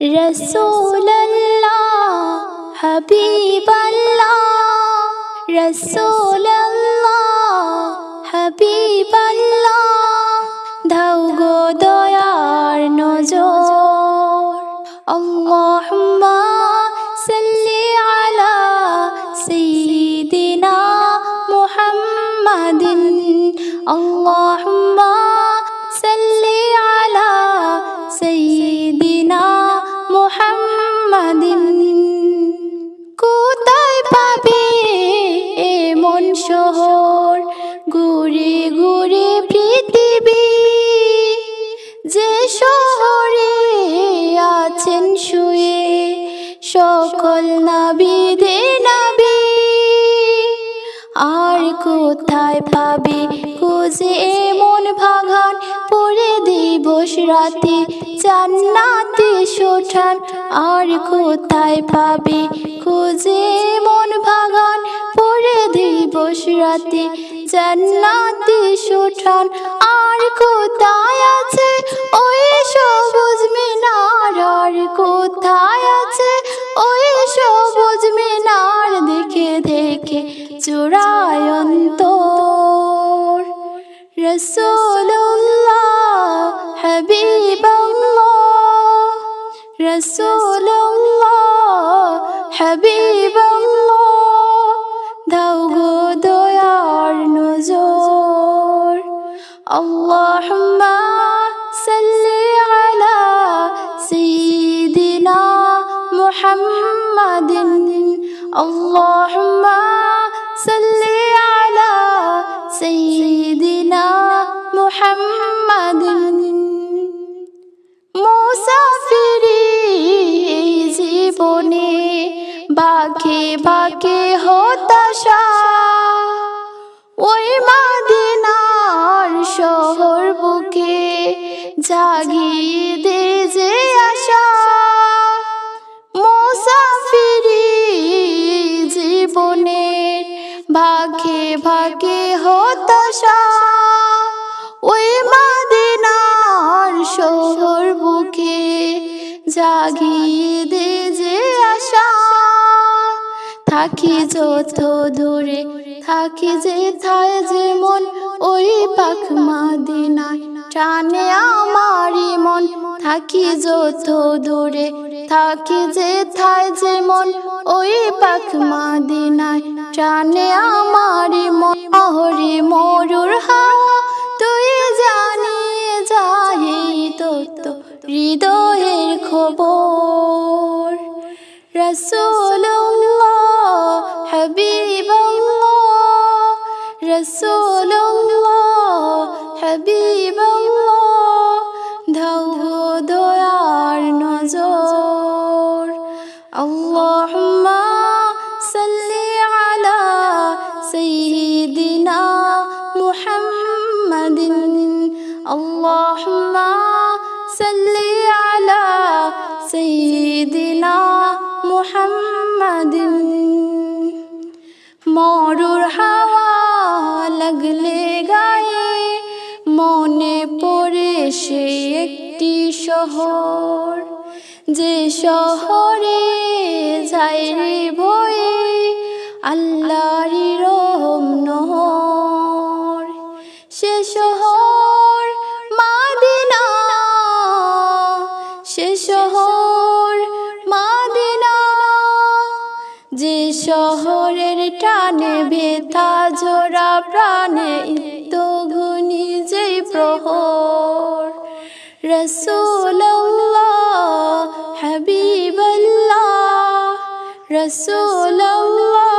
Rasulallah, Habiballah, Rasulallah, Habiballah, দাও গো দয়ার নজর। Allahumma salli ala sayyidina Muhammadin, Allahumma salli ala sayyidina Muhammadin। কোথায় পাবে এমন শহর, ঘুরে ঘুরে পৃথিবী, যে শহরে আছেন শুয়ে সকল নবীদের নবী। আর কোথায় পাবে খুঁজে এমন বাগান, পড়ে দিবস রাতে জান্নাতে শোঠান। আর কোথায় পাবে খুঁজে এমন বাগান, পড়ে দিবস রাতে জান্নাতে শোঠান। আর কোথায় আছে ওই সবুজ মিনার, আর কোথায় আছে ওই সবুজ মিনার, দেখে দেখে চূড়ায় অন্তর। রাসূলুল্লাহ, হাবিবাল্লাহ, রাসূলুল্লাহ, হাবিবাল্লাহ, দাও গো দয়ার নজর। Allahumma salli ala sayyidina Muhammadin, Allahumma salli ala sayyidina Muhammadin। মুসাফিরি জীবনে বাঁকে বাঁকে হতাশা, ওই মদিনার শহর বুকে জাগিয়ে দে যে আশা। মুসাফিরি জীবনের ভাগে ভাগে হতাশা, ওই মদিনার শহর বুকে জাগিয়ে দে যে আশা। থাকি যত দূরে থাকি যেথায় যে মন, ওই পাক মদিনায় টানে আমারি মন। থাকি যত দূরে থাকি যেথায় যে মন, ওই পাক মদিনায় টানে আমারি মন। হরি মরুর হাওয়া তুই জানিয়ে যায় তত্ত্ব হৃদয়ের খবর। রাসূলুল্লাহ, হাবিবাল্লাহ, রাসূলুল্লাহ, হাবিবাল্লাহ, দাও গো দয়ার নজর। Allahumma salli ala sayyidina Muhammadin, Allahumma salli ala sayyidina Muhammadin। মরুর হাওয়া লাগলে গায়ে মনে পড়ে সে একটি শহর, যে শহরে যায় রে ভয়ে আল্লাহর রহম নহর। সে শহর মদিনা, সে শহর মদিনা, যে শহরের টানে ভেতা জোড়া প্রাণে ইত্য গুনি যেই প্রহর। রাসূলুল্লাহ, হাবিবাল্লাহ, রাসূলুল্লাহ,